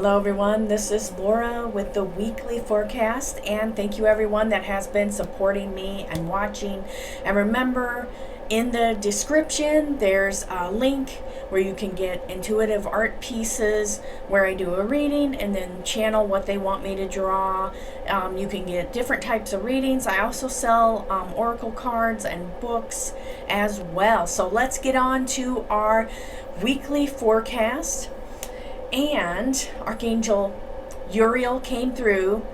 Hello everyone, this is Laura with the weekly forecast, and thank you everyone that has been supporting me and watching. And remember, in the description there's a link where you can get intuitive art pieces where I do a reading and then channel what they want me to draw. You can get different types of readings. I also sell oracle cards and books as well. So let's get on to our weekly forecast. And Archangel Uriel came through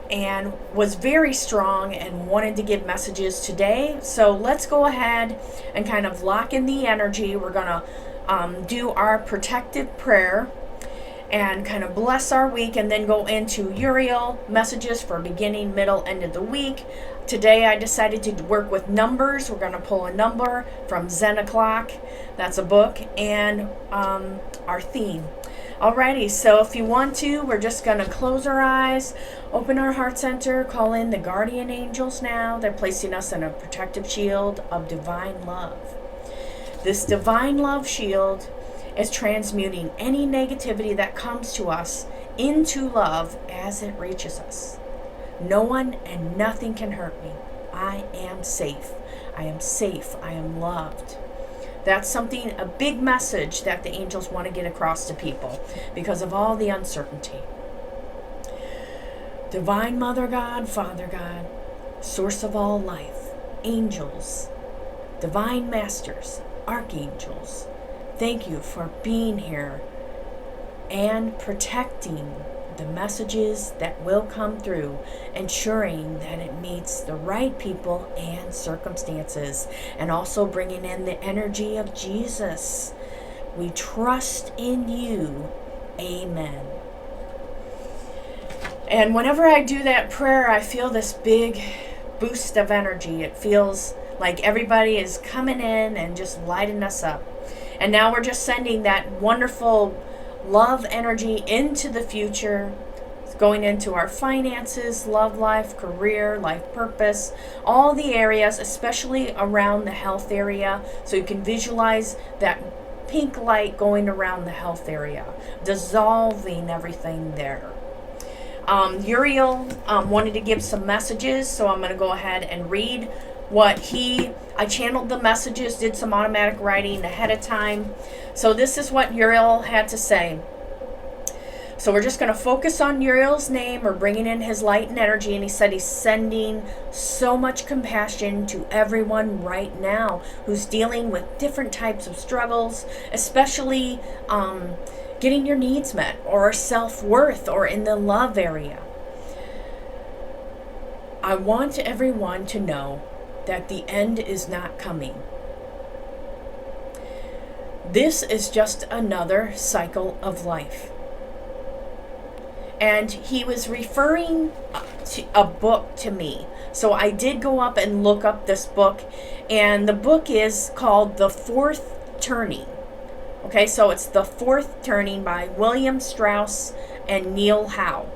and was very strong and wanted to give messages today. So let's go ahead and kind of lock in the energy. We're going to do our protective prayer and kind of bless our week, and then go into Uriel messages for beginning, middle, end of the week. Today I decided to work with numbers. We're going to pull a number from Zen O'Clock. That's a book, and our theme. Alrighty, so if you want to, we're just going to close our eyes, open our heart center, call in the guardian angels now. They're placing us in a protective shield of divine love. This divine love shield is transmuting any negativity that comes to us into love as it reaches us. No one and nothing can hurt me. I am safe. I am safe. I am loved. That's something, a big message that the angels want to get across to people because of all the uncertainty. Divine Mother God, Father God, source of all life, angels, divine masters, archangels, thank you for being here and protecting the messages that will come through, ensuring that it meets the right people and circumstances, and also bringing in the energy of Jesus. We trust in you. Amen. And whenever I do that prayer, I feel this big boost of energy. It feels like everybody is coming in and just lighting us up. And now we're just sending that wonderful love energy into the future. It's going into our finances, love life, career, life purpose, all the areas, especially around the health area. So you can visualize that pink light going around the health area, dissolving everything there. Uriel wanted to give some messages, so I'm going to go ahead and read what I channeled the messages, did some automatic writing ahead of time. So this is what Uriel had to say. So we're just going to focus on Uriel's name, or bringing in his light and energy. And he said he's sending so much compassion to everyone right now who's dealing with different types of struggles, especially getting your needs met, or self-worth, or in the love area. I want everyone to know that the end is not coming. This is just another cycle of life. And he was referring to a book to me. So I did go up and look up this book, and the book is called The Fourth Turning. Okay, so it's The Fourth Turning by William Strauss and Neil Howe.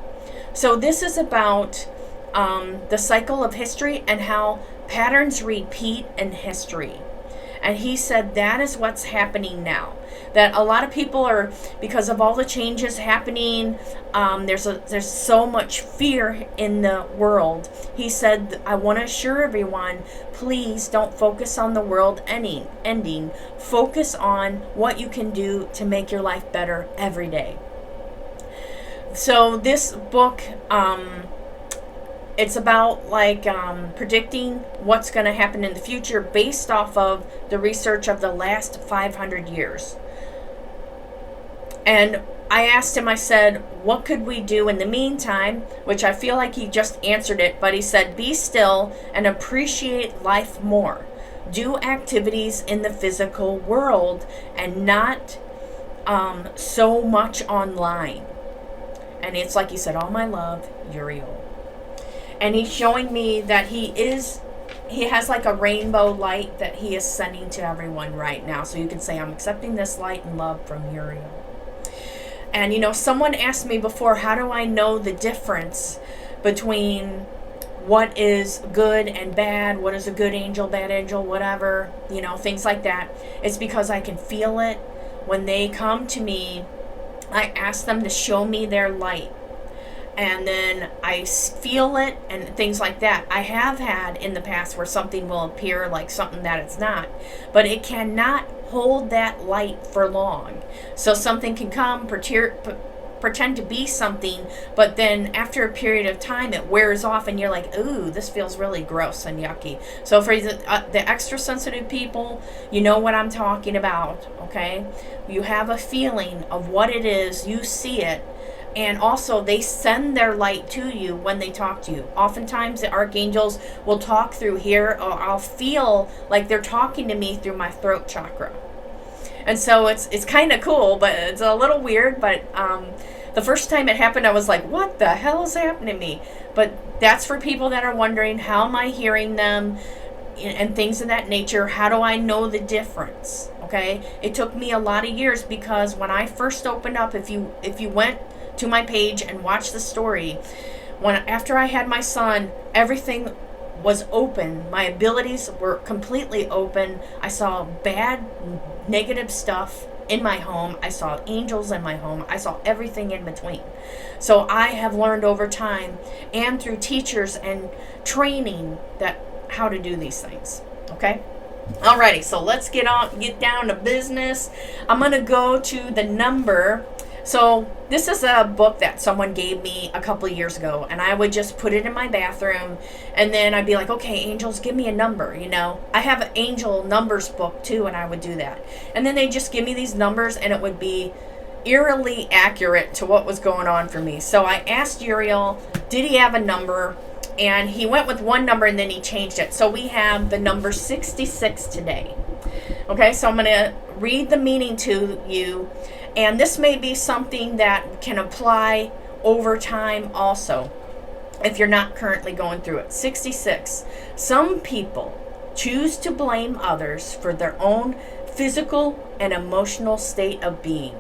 So this is about the cycle of history and how patterns repeat in history. And he said that is what's happening now. That a lot of people are, because of all the changes happening, there's so much fear in the world. He said, I want to assure everyone, please don't focus on the world ending. Focus on what you can do to make your life better every day. So this book, it's about predicting what's going to happen in the future based off of the research of the last 500 years. And I asked him, I said, what could we do in the meantime? Which I feel like he just answered it, but he said, be still and appreciate life more. Do activities in the physical world and not so much online. And it's like he said, all my love, Uriel. And he's showing me that he has like a rainbow light that he is sending to everyone right now. So you can say, I'm accepting this light and love from Uriel. And someone asked me before, how do I know the difference between what is good and bad, what is a good angel, bad angel, whatever, things like that? It's because I can feel it when they come to me I ask them to show me their light. And then I feel it and things like that. I have had in the past where something will appear like something that it's not, but it cannot hold that light for long. So something can come, pretend to be something, but then after a period of time it wears off and you're like, ooh, this feels really gross and yucky. So for the extra sensitive people, you know what I'm talking about, okay? You have a feeling of what it is, you see it, and also they send their light to you when they talk to you. Oftentimes the archangels will talk through here, or I'll feel like they're talking to me through my throat chakra. And so it's kind of cool, but it's a little weird. But the first time it happened, I was like, what the hell is happening to me? But that's for people that are wondering, how am I hearing them and things of that nature? How do I know the difference? Okay, it took me a lot of years, because when I first opened up, if you went to my page and watched the story, after I had my son, everything was open. My abilities were completely open. I saw bad, negative stuff in my home. I saw angels in my home. I saw everything in between. So I have learned over time and through teachers and training that how to do these things. Okay? Alrighty, so let's get down to business. I'm going to go to the number. So this is a book that someone gave me a couple of years ago, and I would just put it in my bathroom, and then I'd be like, okay, angels, give me a number, you know. I have an angel numbers book too, and I would do that. And then they just give me these numbers, and it would be eerily accurate to what was going on for me. So I asked Uriel, did he have a number? And he went with one number, and then he changed it. So we have the number 66 today. Okay, so I'm going to read the meaning to you. And this may be something that can apply over time also, if you're not currently going through it. 66. Some people choose to blame others for their own physical and emotional state of being.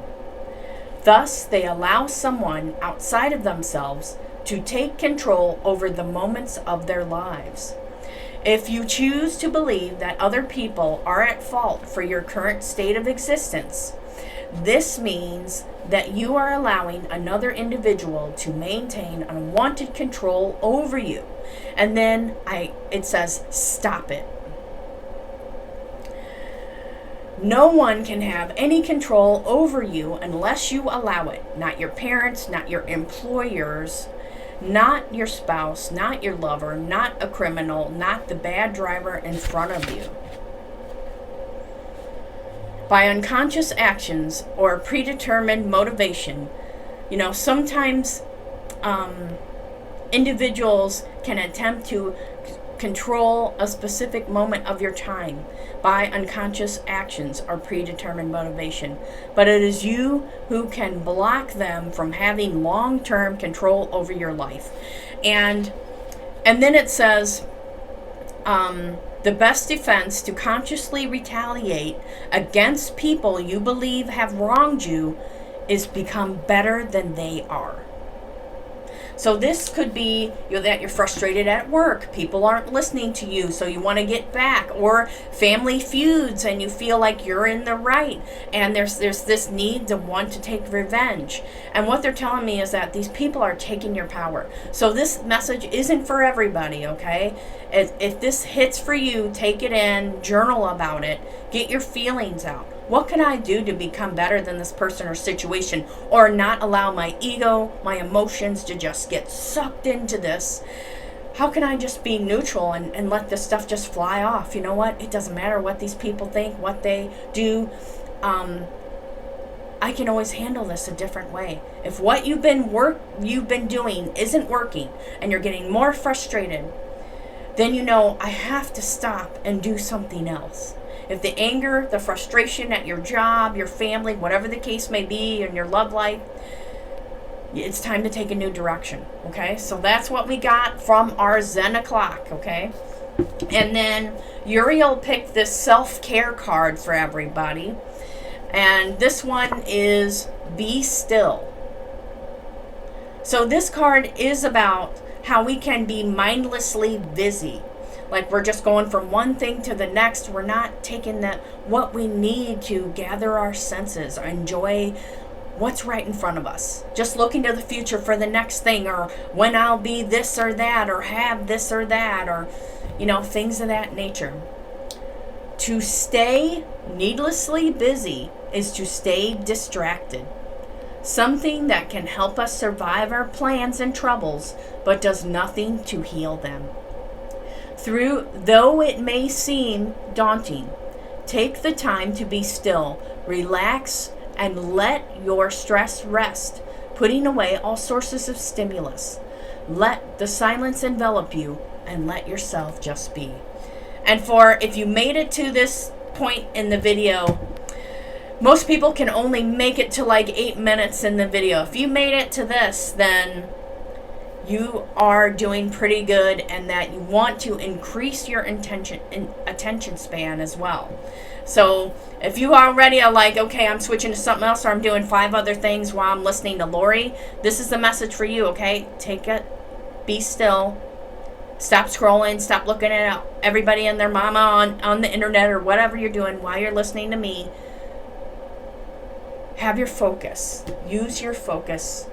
Thus, they allow someone outside of themselves to take control over the moments of their lives. If you choose to believe that other people are at fault for your current state of existence, this means that you are allowing another individual to maintain unwanted control over you. And then it says, stop it. No one can have any control over you unless you allow it. Not your parents, not your employers, not your spouse, not your lover, not a criminal, not the bad driver in front of you. By unconscious actions or predetermined motivation, sometimes individuals can attempt to control a specific moment of your time by unconscious actions or predetermined motivation. But it is you who can block them from having long-term control over your life. And then it says, the best defense to consciously retaliate against people you believe have wronged you is become better than they are. So this could be that you're frustrated at work. People aren't listening to you, so you want to get back. Or family feuds, and you feel like you're in the right. And there's this need to want to take revenge. And what they're telling me is that these people are taking your power. So this message isn't for everybody, okay? If this hits for you, take it in, journal about it, get your feelings out. What can I do to become better than this person or situation, or not allow my ego, my emotions to just get sucked into this? How can I just be neutral and let this stuff just fly off? You know what? It doesn't matter what these people think, what they do. I can always handle this a different way. If what you've been doing isn't working and you're getting more frustrated, then I have to stop and do something else. If the anger, the frustration at your job, your family, whatever the case may be, in your love life, it's time to take a new direction, okay? So that's what we got from our Zen o'clock, okay? And then Uriel picked this self-care card for everybody. And this one is Be Still. So this card is about how we can be mindlessly busy. Like we're just going from one thing to the next. We're not taking what we need to gather our senses or enjoy what's right in front of us. Just looking to the future for the next thing, or when I'll be this or that, or have this or that, or, things of that nature. To stay needlessly busy is to stay distracted. Something that can help us survive our plans and troubles, but does nothing to heal them. Though it may seem daunting, take the time to be still, relax, and let your stress rest, putting away all sources of stimulus. Let the silence envelop you, and let yourself just be. And if you made it to this point in the video, most people can only make it to like 8 minutes in the video. If you made it to this, then you are doing pretty good, and that you want to increase your attention span as well. So if you already are like, okay, I'm switching to something else, or I'm doing 5 other things while I'm listening to Lori, this is the message for you, okay? Take it, be still, stop scrolling, stop looking at everybody and their mama on the internet, or whatever you're doing while you're listening to me. Have your focus. Use your focus.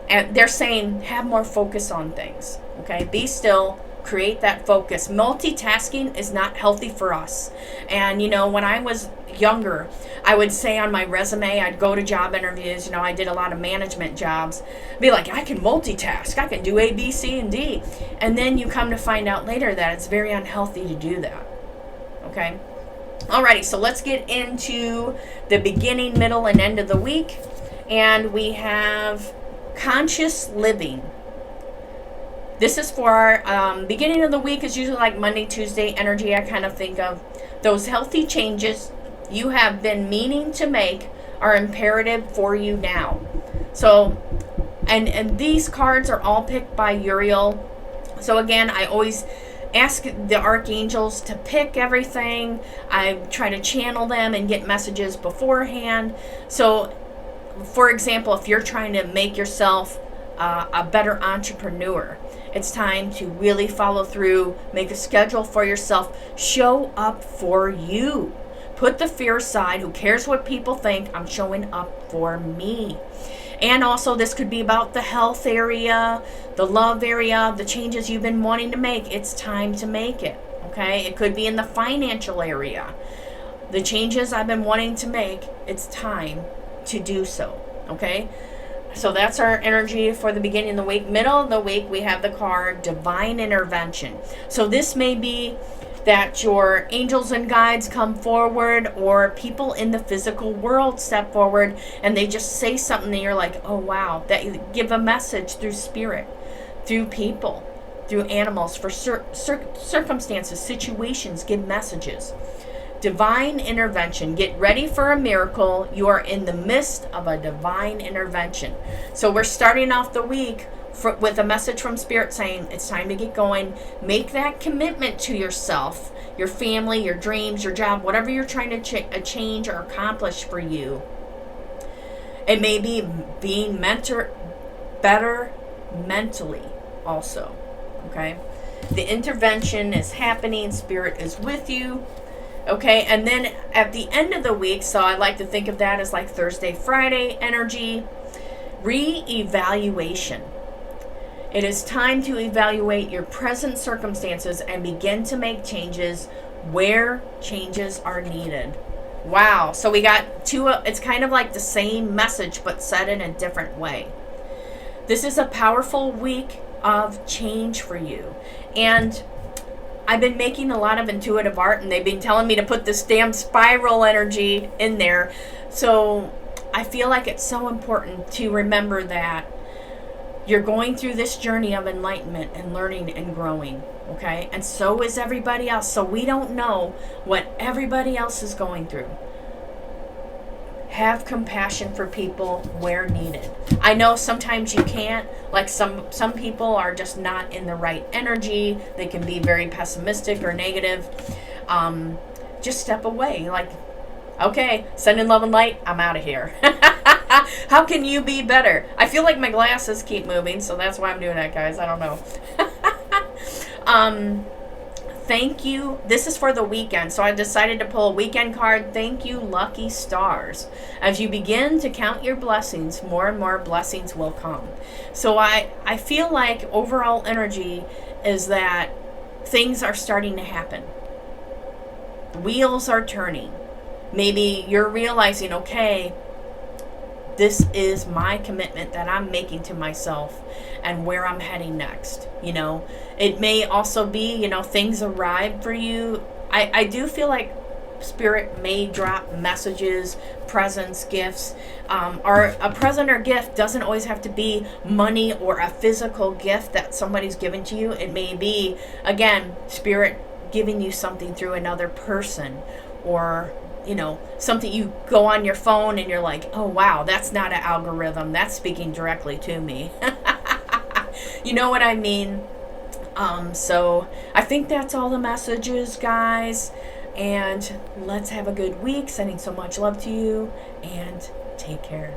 And they're saying have more focus on things, okay? Be still. Create that focus. Multitasking is not healthy for us. And when I was younger, I would say on my resume, I'd go to job interviews, I did a lot of management jobs, be like, I can multitask, I can do A, B, C, and D. And then you come to find out later that it's very unhealthy to do that. Okay? Alrighty, so let's get into the beginning, middle, and end of the week. And we have conscious living. This is for our beginning of the week is usually like Monday, Tuesday energy. I kind of think of those healthy changes you have been meaning to make are imperative for you now. So, and these cards are all picked by Uriel. So again, I always ask the archangels to pick everything. I try to channel them and get messages beforehand. So, for example, if you're trying to make yourself a better entrepreneur, it's time to really follow through, make a schedule for yourself, show up for you. Put the fear aside. Who cares what people think? I'm showing up for me. And also this could be about the health area, the love area, the changes you've been wanting to make. It's time to make it, okay? It could be in the financial area. The changes I've been wanting to make, it's time to do so, okay? So that's our energy for the beginning of the week. Middle of the week, we have the card Divine Intervention. So this may be that your angels and guides come forward, or people in the physical world step forward and they just say something that you're like, oh wow, that you give a message through spirit, through people, through animals, for circumstances, situations, give messages. Divine intervention. Get ready for a miracle. You are in the midst of a divine intervention. So we're starting off the week with a message from Spirit saying it's time to get going. Make that commitment to yourself, your family, your dreams, your job, whatever you're trying to change or accomplish for you. It may be being better mentally also. Okay? The intervention is happening. Spirit is with you. Okay, and then at the end of the week, so I like to think of that as like Thursday, Friday energy, re-evaluation. It is time to evaluate your present circumstances and begin to make changes where changes are needed. Wow, so we got two, it's kind of like the same message but said in a different way. This is a powerful week of change for you. And I've been making a lot of intuitive art, and they've been telling me to put this damn spiral energy in there. So I feel like it's so important to remember that you're going through this journey of enlightenment and learning and growing, okay? And so is everybody else. So we don't know what everybody else is going through. Have compassion for people where needed. I know sometimes you can't, like some people are just not in the right energy. They can be very pessimistic or negative. Just step away. Like, okay, sending love and light, I'm out of here. How can you be better? I feel like my glasses keep moving, so that's why I'm doing that, guys. I don't know. thank you. This is for the weekend, so I decided to pull a weekend card. Thank you, lucky stars. As you begin to count your blessings, more and more blessings will come. So I feel like overall energy is that things are starting to happen. Wheels are turning. Maybe you're realizing, okay, this is my commitment that I'm making to myself and where I'm heading next. It may also be, things arrive for you. I do feel like Spirit may drop messages, presents, gifts. Or a present or gift doesn't always have to be money or a physical gift that somebody's given to you. It may be, again, Spirit giving you something through another person, or something you go on your phone and you're like, oh wow, that's not an algorithm, that's speaking directly to me. You know what I mean? So I think that's all the messages, guys, and let's have a good week. Sending so much love to you, and take care.